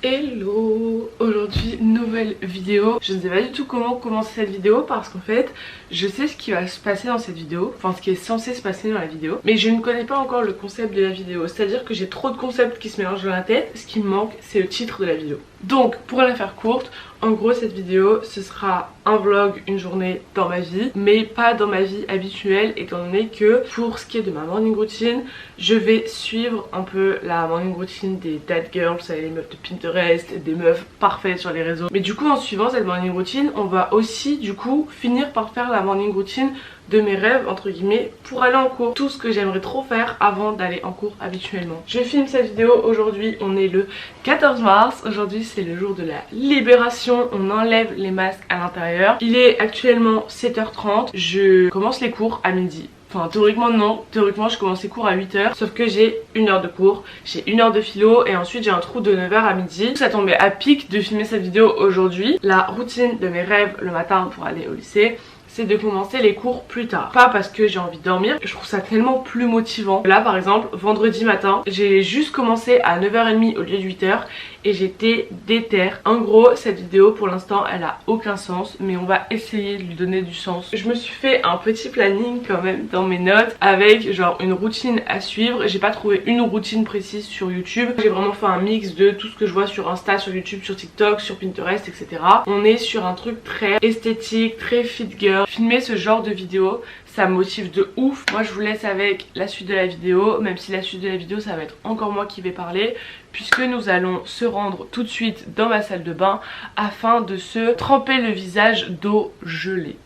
Hello! Aujourd'hui, nouvelle vidéo. Je ne sais pas du tout comment commencer cette vidéo parce qu'en fait, je sais ce qui va se passer dans cette vidéo, enfin ce qui est censé se passer dans la vidéo, mais je ne connais pas encore le concept de la vidéo. C'est-à-dire que j'ai trop de concepts qui se mélangent dans la tête. Ce qui me manque, c'est le titre de la vidéo. Donc, pour la faire courte, en gros, cette vidéo, ce sera un vlog, une journée dans ma vie, mais pas dans ma vie habituelle, étant donné que pour ce qui est de ma morning routine, je vais suivre un peu la morning routine des dad girls, les meufs de Pinterest, des meufs parfaites sur les réseaux. Mais du coup, en suivant cette morning routine, on va aussi du coup finir par faire la morning routine de mes rêves entre guillemets pour aller en cours, tout ce que j'aimerais trop faire avant d'aller en cours habituellement. Je filme cette vidéo aujourd'hui, on est le 14 mars, aujourd'hui c'est le jour de la libération, on enlève les masques à l'intérieur. Il est actuellement 7h30, je commence les cours à midi. Enfin théoriquement non, théoriquement je commence les cours à 8h, sauf que j'ai 1 heure de cours, j'ai 1 heure de philo et ensuite j'ai un trou de 9h à midi. Ça tombait à pic de filmer cette vidéo aujourd'hui. La routine de mes rêves le matin pour aller au lycée, c'est de commencer les cours plus tard. Pas parce que j'ai envie de dormir, je trouve ça tellement plus motivant. Là par exemple, vendredi matin, j'ai juste commencé à 9h30 au lieu de 8h et j'étais déter. En gros, cette vidéo pour l'instant elle a aucun sens, mais on va essayer de lui donner du sens. Je me suis fait un petit planning quand même dans mes notes avec genre une routine à suivre. J'ai pas trouvé une routine précise sur YouTube. J'ai vraiment fait un mix de tout ce que je vois sur Insta, sur YouTube, sur TikTok, sur Pinterest, etc. On est sur un truc très esthétique, très fit girl. Filmer ce genre de vidéo, ça me motive de ouf. Moi je vous laisse avec la suite de la vidéo, même si la suite de la vidéo ça va être encore moi qui vais parler, puisque nous allons se rendre tout de suite dans ma salle de bain afin de se tremper le visage d'eau gelée.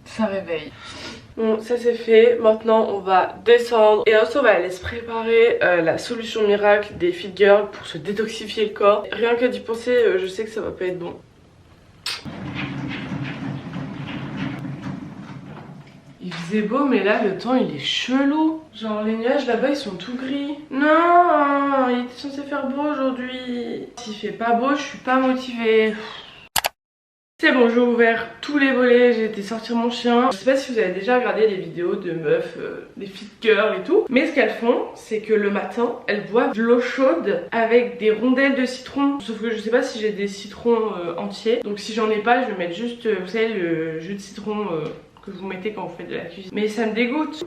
Ça réveille. Bon, ça c'est fait, maintenant on va descendre et ensuite on va aller se préparer la solution miracle des Fit Girls pour se détoxifier le corps. Rien que d'y penser, je sais que ça va pas être bon. Il faisait beau mais là le temps il est chelou. Genre les nuages là-bas ils sont tout gris. Non, il était censé faire beau aujourd'hui. S'il fait pas beau, je suis pas motivée. C'est bon, j'ai ouvert tous les volets, j'ai été sortir mon chien. Je sais pas si vous avez déjà regardé les vidéos de meufs, des fit girls et tout. Mais ce qu'elles font, c'est que le matin, elles boivent de l'eau chaude avec des rondelles de citron. Sauf que je sais pas si j'ai des citrons entiers. Donc si j'en ai pas, je vais mettre juste, vous savez, le jus de citron que vous mettez quand vous faites de la cuisine. Mais ça me dégoûte.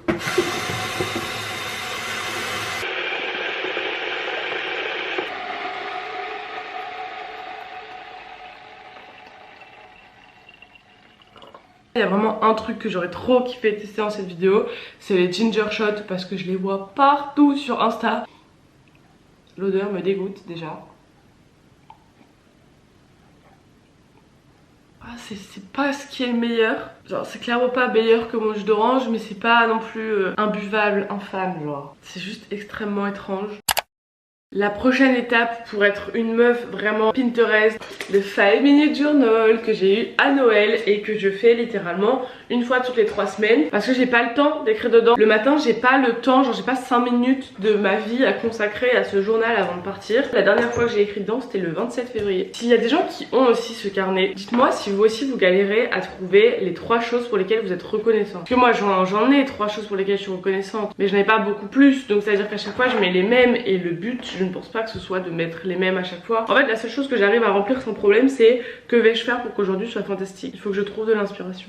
Il y a vraiment un truc que j'aurais trop kiffé tester dans cette vidéo, c'est les ginger shots parce que je les vois partout sur Insta. L'odeur me dégoûte déjà. Ah, c'est pas ce qui est le meilleur. Genre c'est clairement pas meilleur que mon jus d'orange, mais c'est pas non plus imbuvable, infâme genre. C'est juste extrêmement étrange. La prochaine étape pour être une meuf vraiment Pinterest, le 5 minute journal que j'ai eu à Noël et que je fais littéralement une fois toutes les 3 semaines parce que j'ai pas le temps d'écrire dedans. Le matin j'ai pas le temps, genre j'ai pas 5 minutes de ma vie à consacrer à ce journal avant de partir. La dernière fois que j'ai écrit dedans c'était le 27 février. S'il y a des gens qui ont aussi ce carnet, dites-moi si vous aussi vous galérez à trouver les 3 choses pour lesquelles vous êtes reconnaissant. Parce que moi j'en ai 3 choses pour lesquelles je suis reconnaissante, mais j'en ai pas beaucoup plus, donc ça veut dire qu'à chaque fois je mets les mêmes et le but je ne pense pas que ce soit de mettre les mêmes à chaque fois. En fait la seule chose que j'arrive à remplir sans problème c'est que vais-je faire pour qu'aujourd'hui soit fantastique. Il faut que je trouve de l'inspiration.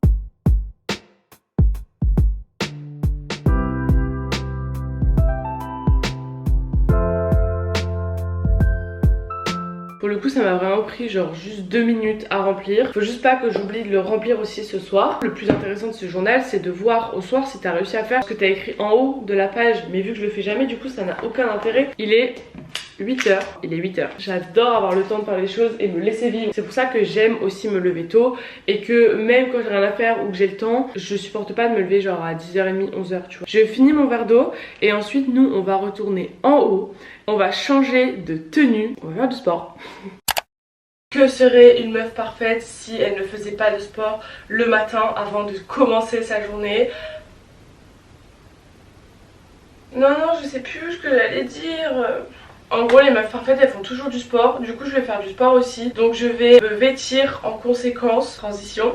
Pour le coup ça m'a vraiment pris genre juste 2 minutes à remplir. Faut juste pas que j'oublie de le remplir aussi ce soir. Le plus intéressant de ce journal c'est de voir au soir si t'as réussi à faire ce que t'as écrit en haut de la page. Mais vu que je le fais jamais du coup ça n'a aucun intérêt. Il est 8h, il est 8h. J'adore avoir le temps de faire les choses et me laisser vivre. C'est pour ça que j'aime aussi me lever tôt et que même quand j'ai rien à faire ou que j'ai le temps, je supporte pas de me lever genre à 10h30, 11h tu vois. Je finis mon verre d'eau et ensuite nous on va retourner en haut. On va changer de tenue, on va faire du sport. Que serait une meuf parfaite si elle ne faisait pas de sport le matin avant de commencer sa journée? Non, je sais plus ce que j'allais dire. En gros les meufs parfaites elles font toujours du sport, du coup je vais faire du sport aussi. Donc je vais me vêtir en conséquence. Transition.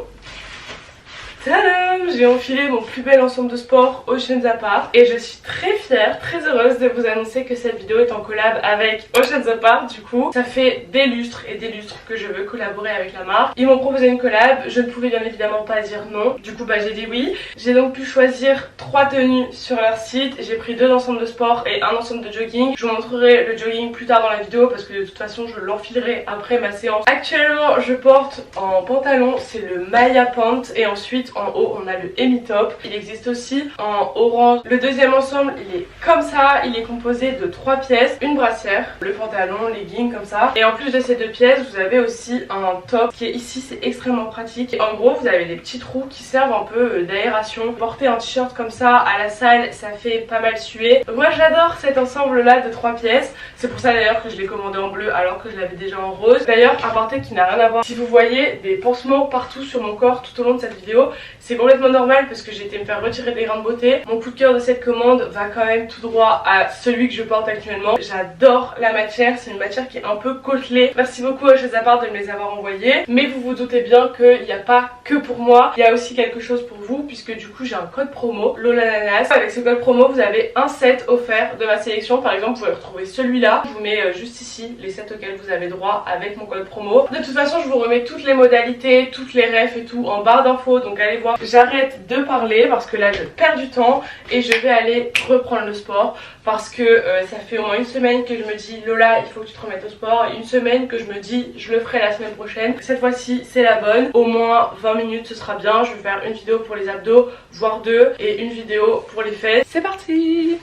Tadam! J'ai enfilé mon plus bel ensemble de sport Oceans Apart et je suis très fière, très heureuse de vous annoncer que cette vidéo est en collab avec Oceans Apart. Du coup, ça fait des lustres et des lustres que je veux collaborer avec la marque. Ils m'ont proposé une collab, je ne pouvais bien évidemment pas dire non. Du coup, j'ai dit oui. J'ai donc pu choisir 3 tenues sur leur site. J'ai pris 2 ensembles de sport et un ensemble de jogging. Je vous montrerai le jogging plus tard dans la vidéo parce que de toute façon, je l'enfilerai après ma séance. Actuellement, je porte en pantalon, c'est le Maya Pant et ensuite en haut on a le Emi Top. Il existe aussi en orange. Le deuxième ensemble il est comme ça, il est composé de 3 pièces, une brassière, le pantalon, legging comme ça. Et en plus de ces 2 pièces vous avez aussi un top qui est ici, c'est extrêmement pratique. En gros vous avez des petits trous qui servent un peu d'aération. Porter un t-shirt comme ça à la salle ça fait pas mal suer. Moi j'adore cet ensemble là de 3 pièces. C'est pour ça d'ailleurs que je l'ai commandé en bleu alors que je l'avais déjà en rose. D'ailleurs aparté qui n'a rien à voir, si vous voyez des pansements partout sur mon corps tout au long de cette vidéo, c'est complètement normal parce que j'ai été me faire retirer des grains de beauté. Mon coup de cœur de cette commande va quand même tout droit à celui que je porte actuellement. J'adore la matière, c'est une matière qui est un peu côtelée. Merci beaucoup à Oceans Apart de me les avoir envoyés. Mais vous vous doutez bien qu'il n'y a pas que pour moi, il y a aussi quelque chose pour vous puisque du coup j'ai un code promo, Lolananas. Avec ce code promo vous avez un set offert de ma sélection. Par exemple vous pouvez retrouver celui-là. Je vous mets juste ici les sets auxquels vous avez droit avec mon code promo. De toute façon je vous remets toutes les modalités, toutes les refs et tout en barre d'infos, donc allez voir. J'arrête de parler parce que là je perds du temps et je vais aller reprendre le sport parce que ça fait au moins une semaine que je me dis Lola il faut que tu te remettes au sport, et une semaine que je me dis je le ferai la semaine prochaine. Cette fois-ci c'est la bonne, au moins 20 minutes ce sera bien. Je vais faire une vidéo pour les abdos, voire 2, et une vidéo pour les fesses. C'est parti!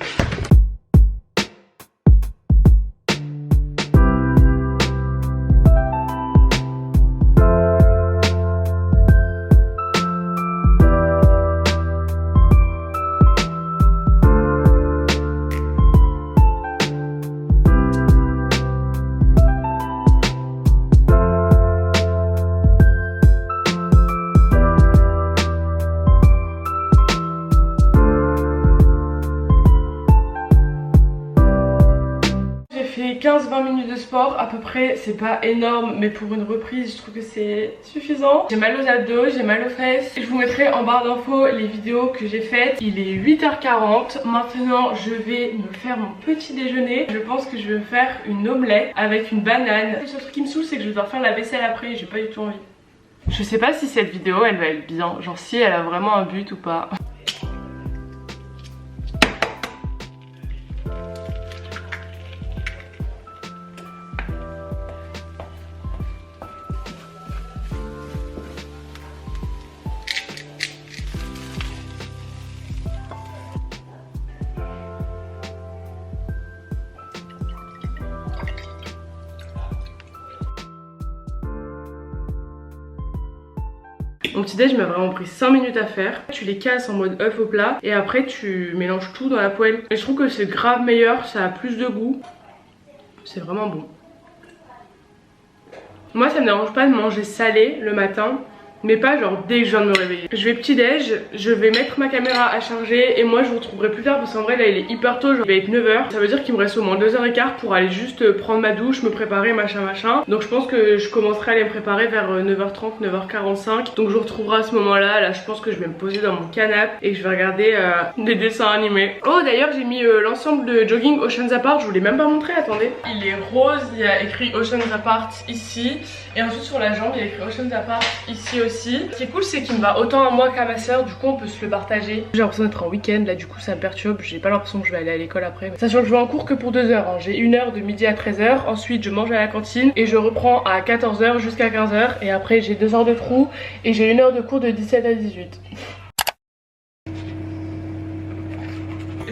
J'ai 15-20 minutes de sport à peu près, c'est pas énorme mais pour une reprise je trouve que c'est suffisant. J'ai mal aux abdos, j'ai mal aux fesses. Je vous mettrai en barre d'infos les vidéos que j'ai faites. Il est 8h40, maintenant je vais me faire mon petit déjeuner. Je pense que je vais me faire une omelette avec une banane. Le seul truc qui me saoule c'est que je vais devoir faire la vaisselle après et j'ai pas du tout envie. Je sais pas si cette vidéo elle va être bien, genre si elle a vraiment un but ou pas. Mon petit déj m'a vraiment pris 5 minutes à faire. Tu les casses en mode œuf au plat et après tu mélanges tout dans la poêle. Et je trouve que c'est grave meilleur, ça a plus de goût. C'est vraiment bon. Moi ça me dérange pas de manger salé le matin, mais pas genre dès que je viens de me réveiller. Je vais petit déj, je vais mettre ma caméra à charger et moi je vous retrouverai plus tard parce qu'en vrai là il est hyper tôt, genre, il va être 9h. Ça veut dire qu'il me reste au moins 2h15 pour aller juste prendre ma douche, me préparer machin. Donc je pense que je commencerai à aller me préparer vers 9h30, 9h45. Donc je vous retrouverai à ce moment là. Là je pense que je vais me poser dans mon canapé et que je vais regarder des dessins animés. Oh d'ailleurs j'ai mis l'ensemble de jogging Oceans Apart, je vous l'ai même pas montré, attendez. Il est rose, il y a écrit Oceans Apart ici. Et ensuite sur la jambe il y a écrit Oceans Apart ici aussi. Ce qui est cool c'est qu'il me va autant à moi qu'à ma soeur, du coup on peut se le partager. J'ai l'impression d'être en week-end là, du coup ça me perturbe, j'ai pas l'impression que je vais aller à l'école après. Sachant que je vais en cours que pour 2 heures, hein. J'ai 1 heure de midi à 13h, ensuite je mange à la cantine et je reprends à 14h jusqu'à 15h. Et après j'ai 2 heures de trou et j'ai 1 heure de cours de 17 à 18.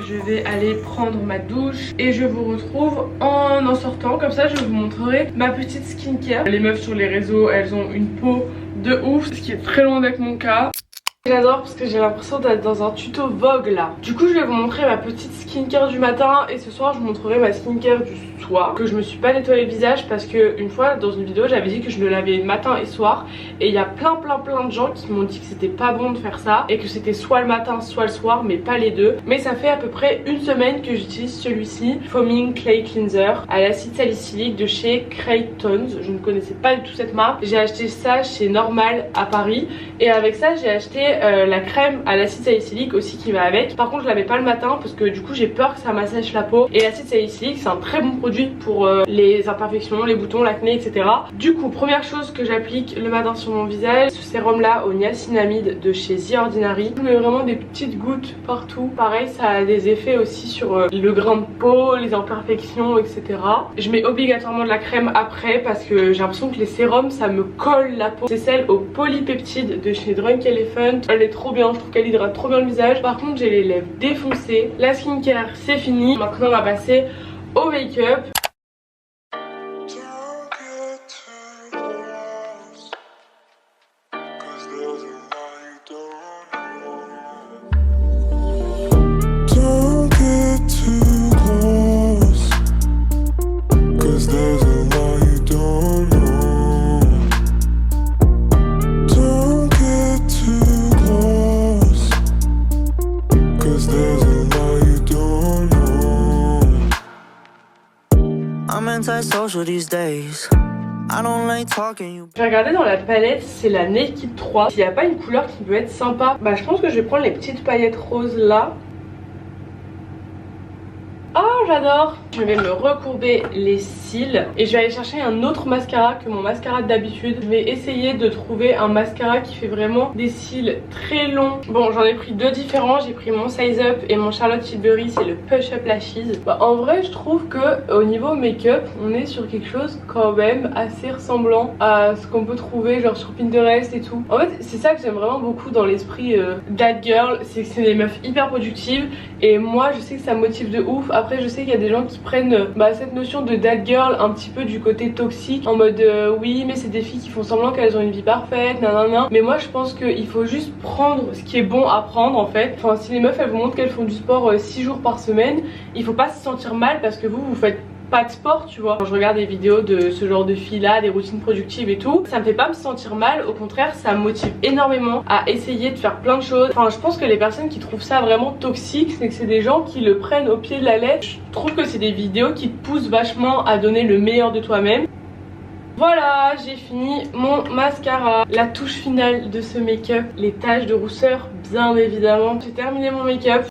Je vais aller prendre ma douche et je vous retrouve en sortant. Comme ça je vous montrerai ma petite skincare. Les meufs sur les réseaux elles ont une peau de ouf, ce qui est très loin d'être mon cas. J'adore parce que j'ai l'impression d'être dans un tuto Vogue là. Du coup je vais vous montrer ma petite skincare du matin et ce soir je vous montrerai ma skincare du soir que je me suis pas nettoyé le visage parce que une fois dans une vidéo j'avais dit que je le lavais matin et soir, et il y a plein de gens qui m'ont dit que c'était pas bon de faire ça et que c'était soit le matin soit le soir mais pas les deux. Mais ça fait à peu près une semaine que j'utilise celui-ci, Foaming Clay Cleanser à l'acide salicylique de chez Creighton's. Je ne connaissais pas du tout cette marque. J'ai acheté ça chez Normal à Paris, et avec ça j'ai acheté la crème à l'acide salicylique aussi qui va avec. Par contre je l'avais pas le matin parce que du coup j'ai peur que ça m'assèche la peau, et l'acide salicylique c'est un très bon produit pour les imperfections, les boutons, l'acné, etc. Du coup première chose que j'applique le matin sur mon visage, ce sérum là au niacinamide de chez The Ordinary. Je mets vraiment des petites gouttes partout. Pareil, ça a des effets aussi sur le grain de peau, les imperfections, etc. Je mets obligatoirement de la crème après parce que j'ai l'impression que les sérums ça me colle la peau. C'est celle au polypeptide de chez Drunk Elephant. Elle est trop bien, je trouve qu'elle hydrate trop bien le visage. Par contre j'ai les lèvres défoncées. La skincare c'est fini. Maintenant on va passer au make-up. J'ai regardé dans la palette, c'est la Naked 3. S'il n'y a pas une couleur qui peut être sympa, bah je pense que je vais prendre les petites paillettes roses là. Oh j'adore. Je vais me recourber les cils et je vais aller chercher un autre mascara que mon mascara d'habitude. Je vais essayer de trouver un mascara qui fait vraiment des cils très longs. Bon j'en ai pris deux différents, j'ai pris mon Size Up et mon Charlotte Tilbury, c'est le Push Up Lashes. Bah, en vrai je trouve que au niveau make-up on est sur quelque chose quand même assez ressemblant à ce qu'on peut trouver genre sur Pinterest et tout. En fait c'est ça que j'aime vraiment beaucoup dans l'esprit That Girl, c'est que c'est des meufs hyper productives et moi je sais que ça me motive de ouf. Après je sais qu'il y a des gens qui prennent cette notion de That Girl un petit peu du côté toxique en mode oui mais c'est des filles qui font semblant qu'elles ont une vie parfaite, nanana. Mais moi je pense qu'il faut juste prendre ce qui est bon à prendre en fait. Enfin si les meufs elles vous montrent qu'elles font du sport 6 jours par semaine, il faut pas se sentir mal parce que vous faites pas de sport, tu vois. Quand je regarde des vidéos de ce genre de filles là, des routines productives et tout, ça me fait pas me sentir mal, au contraire ça me motive énormément à essayer de faire plein de choses. Enfin je pense que les personnes qui trouvent ça vraiment toxique, c'est que c'est des gens qui le prennent au pied de la lettre. Je trouve que c'est des vidéos qui te poussent vachement à donner le meilleur de toi-même. Voilà, j'ai fini mon mascara. La touche finale de ce make-up, les taches de rousseur bien évidemment. J'ai terminé mon make-up.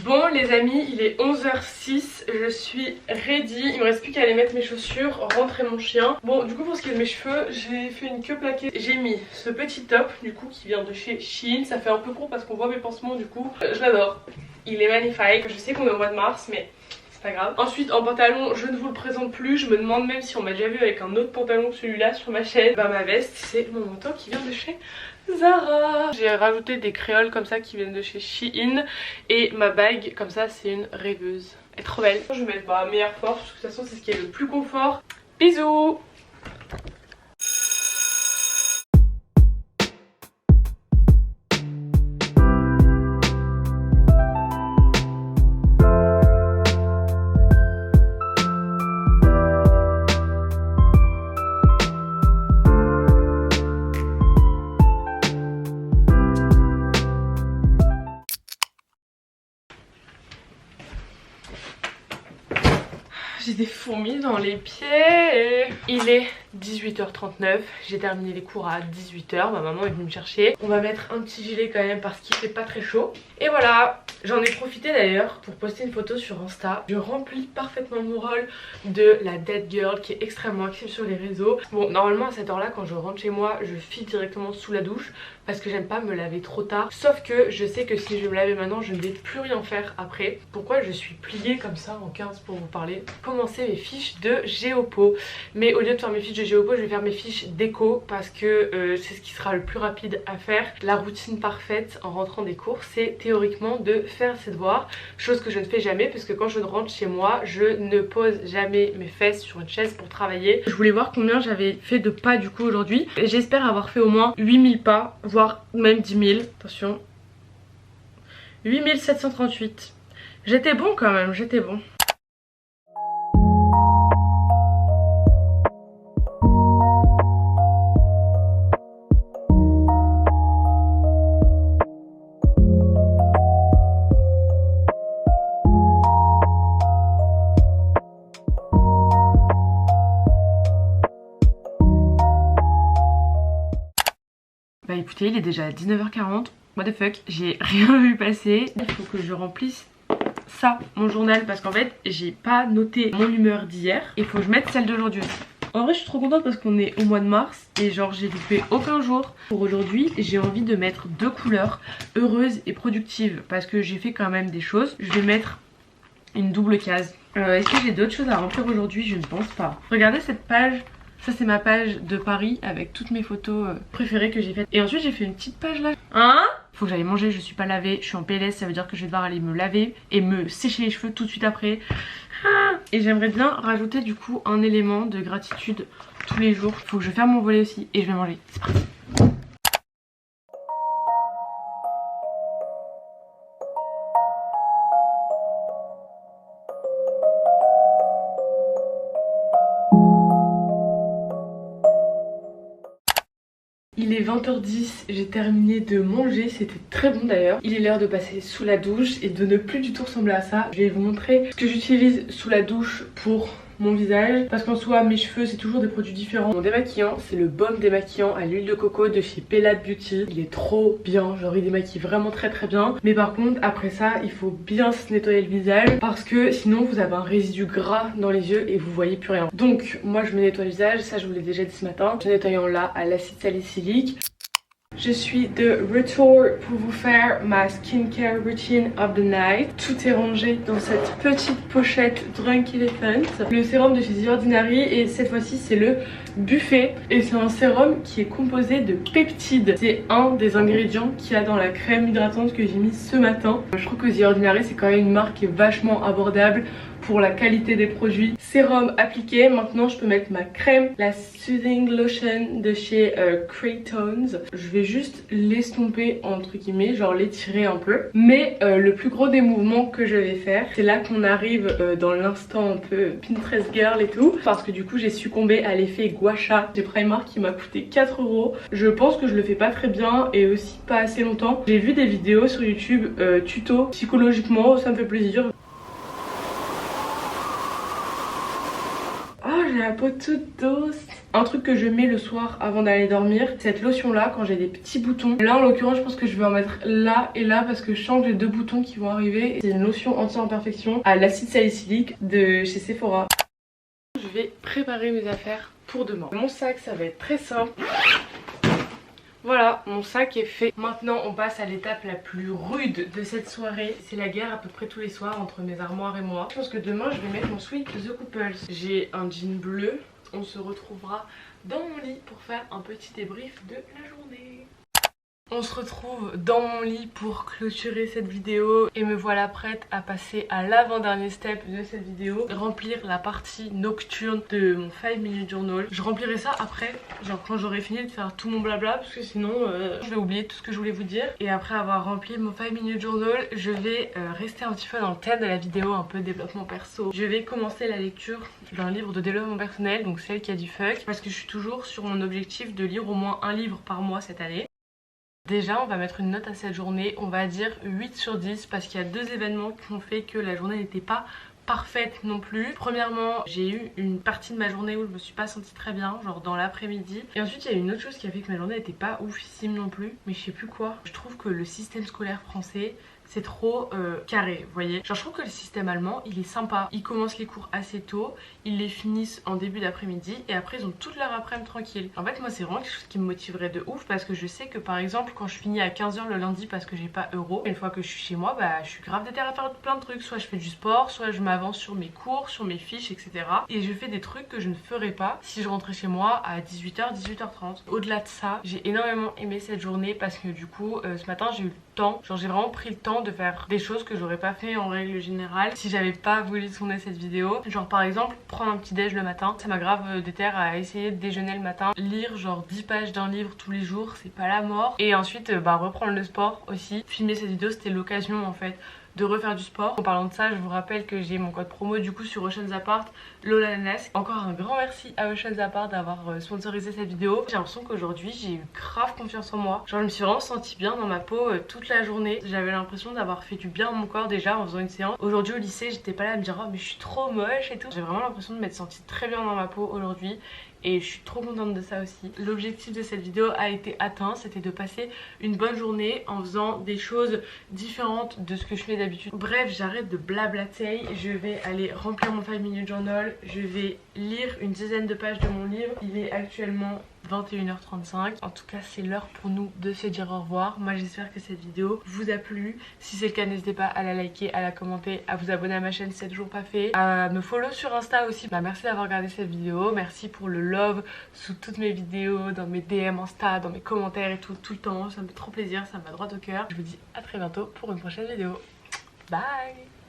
Bon les amis, il est 11h06, je suis ready, il me reste plus qu'à aller mettre mes chaussures, rentrer mon chien. Bon du coup pour ce qui est de mes cheveux, j'ai fait une queue plaquée. J'ai mis ce petit top du coup qui vient de chez Shein, ça fait un peu court parce qu'on voit mes pansements du coup. Je l'adore, il est magnifique, je sais qu'on est au mois de mars mais c'est pas grave. Ensuite en pantalon, je ne vous le présente plus, je me demande même si on m'a déjà vu avec un autre pantalon que celui-là sur ma chaîne. Bah ma veste c'est mon manteau qui vient de chez Zara. J'ai rajouté des créoles comme ça qui viennent de chez Shein. Et ma bague comme ça c'est une rêveuse. Elle est trop belle. Je vais mettre mes Air Force parce que de toute façon c'est ce qui est le plus confort. Bisous. J'ai des fourmis dans les pieds. Il est 18h39, j'ai terminé les cours à 18h, ma maman est venue me chercher. On va mettre un petit gilet quand même parce qu'il fait pas très chaud. Et voilà, j'en ai profité d'ailleurs pour poster une photo sur Insta. Je remplis parfaitement mon rôle de la dead girl qui est extrêmement active sur les réseaux. Bon, normalement à cette heure là quand je rentre chez moi, je file directement sous la douche. parce que j'aime pas me laver trop tard. Sauf que je sais que si je me lavais maintenant, je ne vais plus rien faire après. Pourquoi je suis pliée comme ça en 15 pour vous parler? Commencer mes fiches de Géopo. Mais au lieu de faire mes fiches de Géopo, je vais faire mes fiches d'éco parce que c'est ce qui sera le plus rapide à faire. La routine parfaite en rentrant des cours, c'est théoriquement de faire ses devoirs. Chose que je ne fais jamais parce que quand je rentre chez moi, je ne pose jamais mes fesses sur une chaise pour travailler. Je voulais voir combien j'avais fait de pas du coup aujourd'hui. J'espère avoir fait au moins 8000 pas, voire même 10 000. Attention. 8738. J'étais bon quand même, j'étais bon. Bah écoutez, il est déjà 19h40. What the fuck, j'ai rien vu passer. Il faut que je remplisse ça, mon journal, parce qu'en fait j'ai pas noté mon humeur d'hier. Il faut que je mette celle d'aujourd'hui aussi. En vrai je suis trop contente parce qu'on est au mois de mars et genre j'ai loupé aucun jour. Pour aujourd'hui j'ai envie de mettre deux couleurs, heureuse et productive, parce que j'ai fait quand même des choses. Je vais mettre une double case. Est-ce que j'ai d'autres choses à remplir aujourd'hui? Je ne pense pas. Regardez cette page. Ça c'est ma page de Paris avec toutes mes photos préférées que j'ai faites. Et ensuite j'ai fait une petite page là. Hein? Faut que j'aille manger, je suis pas lavée, je suis en PLS, ça veut dire que je vais devoir aller me laver et me sécher les cheveux tout de suite après. Et j'aimerais bien rajouter du coup un élément de gratitude tous les jours. Faut que je ferme mon volet aussi et je vais manger. C'est parti. Il est 20h10, j'ai terminé de manger, c'était très bon d'ailleurs. Il est l'heure de passer sous la douche et de ne plus du tout ressembler à ça. Je vais vous montrer ce que j'utilise sous la douche pour mon visage, parce qu'en soi mes cheveux c'est toujours des produits différents. Mon démaquillant c'est le baume démaquillant à l'huile de coco de chez Pelade Beauty. Il est trop bien, genre il démaquille vraiment très bien. Mais par contre après ça il faut bien se nettoyer le visage parce que sinon vous avez un résidu gras dans les yeux et vous voyez plus rien. Donc moi je me nettoie le visage, ça je vous l'ai déjà dit ce matin. Je nettoyant là à l'acide salicylique. Je suis de retour pour vous faire ma skincare routine of the night. Tout est rangé dans cette petite pochette Drunk Elephant. Le sérum de chez The Ordinary et cette fois-ci c'est le Buffet. Et c'est un sérum qui est composé de peptides. C'est un des ingrédients qu'il y a dans la crème hydratante que j'ai mise ce matin. Je trouve que The Ordinary c'est quand même une marque qui est vachement abordable pour la qualité des produits. Sérum appliqué, maintenant je peux mettre ma crème, la Soothing Lotion de chez Craytones. Je vais juste l'estomper entre guillemets, genre l'étirer un peu. Mais le plus gros des mouvements que je vais faire, c'est là qu'on arrive dans l'instant un peu Pinterest girl et tout. Parce que du coup j'ai succombé à l'effet gua sha de Primark qui m'a coûté 4 €. Je pense que je le fais pas très bien et aussi pas assez longtemps. J'ai vu des vidéos sur YouTube tuto psychologiquement, ça me fait plaisir. Oh, j'ai la peau toute douce. Un truc que je mets le soir avant d'aller dormir, cette lotion là quand j'ai des petits boutons. Là en l'occurrence je pense que je vais en mettre là et là parce que je sens que j'ai deux boutons qui vont arriver. C'est une lotion anti-imperfection à l'acide salicylique de chez Sephora. Je vais préparer mes affaires pour demain. Mon sac ça va être très simple. Voilà, mon sac est fait. Maintenant on passe à l'étape la plus rude de cette soirée. C'est la guerre à peu près tous les soirs entre mes armoires et moi. Je pense que demain je vais mettre mon sweat The Couples. J'ai un jean bleu. On se retrouvera dans mon lit pour faire un petit débrief de la journée. On se retrouve dans mon lit pour clôturer cette vidéo et me voilà prête à passer à l'avant-dernier step de cette vidéo, remplir la partie nocturne de mon 5 minute journal. Je remplirai ça après, genre quand j'aurai fini de faire tout mon blabla, parce que sinon je vais oublier tout ce que je voulais vous dire. Et après avoir rempli mon 5 minute journal, je vais rester un petit peu dans le thème de la vidéo, un peu développement perso. Je vais commencer la lecture d'un livre de développement personnel, donc celle qui a du fuck, parce que je suis toujours sur mon objectif de lire au moins un livre par mois cette année. Déjà on va mettre une note à cette journée, on va dire 8 sur 10 parce qu'il y a deux événements qui ont fait que la journée n'était pas parfaite non plus. Premièrement j'ai eu une partie de ma journée où je me suis pas sentie très bien, genre dans l'après-midi. Et ensuite il y a une autre chose qui a fait que ma journée n'était pas oufissime non plus, mais je sais plus quoi. Je trouve que le système scolaire français c'est trop carré, vous voyez. Genre je trouve que le système allemand il est sympa. Ils commencent les cours assez tôt, ils les finissent en début d'après-midi et après ils ont toute leur après-midi tranquille. En fait moi c'est vraiment quelque chose qui me motiverait de ouf parce que je sais que par exemple quand je finis à 15 h le lundi parce que j'ai pas euro, une fois que je suis chez moi bah je suis grave déter à faire plein de trucs. Soit je fais du sport, soit je m'avance sur mes cours, sur mes fiches, etc. Et je fais des trucs que je ne ferais pas si je rentrais chez moi à 18 h, 18 h 30. Au-delà de ça, j'ai énormément aimé cette journée parce que du coup ce matin j'ai eu le temps, genre j'ai vraiment pris le temps de faire des choses que j'aurais pas fait en règle générale si j'avais pas voulu tourner cette vidéo. Genre par exemple prendre un petit déj le matin, ça m'a grave déter à essayer de déjeuner le matin, lire genre 10 pages d'un livre tous les jours, c'est pas la mort. Et ensuite reprendre le sport aussi. Filmer cette vidéo c'était l'occasion en fait de refaire du sport. En parlant de ça, je vous rappelle que j'ai mon code promo du coup sur Oceans Apart, Lolanas. Encore un grand merci à Oceans Apart d'avoir sponsorisé cette vidéo. J'ai l'impression qu'aujourd'hui j'ai eu grave confiance en moi. Genre je me suis vraiment sentie bien dans ma peau toute la journée. J'avais l'impression d'avoir fait du bien à mon corps déjà en faisant une séance. Aujourd'hui au lycée j'étais pas là à me dire oh mais je suis trop moche et tout. J'ai vraiment l'impression de m'être sentie très bien dans ma peau aujourd'hui. Et je suis trop contente de ça aussi. L'objectif de cette vidéo a été atteint, c'était de passer une bonne journée en faisant des choses différentes de ce que je fais d'habitude. Bref, j'arrête de blablater, je vais aller remplir mon 5 minute journal, je vais lire une dizaine de pages de mon livre. Il est actuellement 21 h 35. En tout cas c'est l'heure pour nous de se dire au revoir. Moi j'espère que cette vidéo vous a plu. Si c'est le cas n'hésitez pas à la liker, à la commenter, à vous abonner à ma chaîne si c'est toujours pas fait, à me follow sur Insta aussi. Merci d'avoir regardé cette vidéo, merci pour le love sous toutes mes vidéos, dans mes DM Insta, dans mes commentaires et tout le temps. Ça me fait trop plaisir, ça me va droit au cœur. Je vous dis à très bientôt pour une prochaine vidéo. Bye.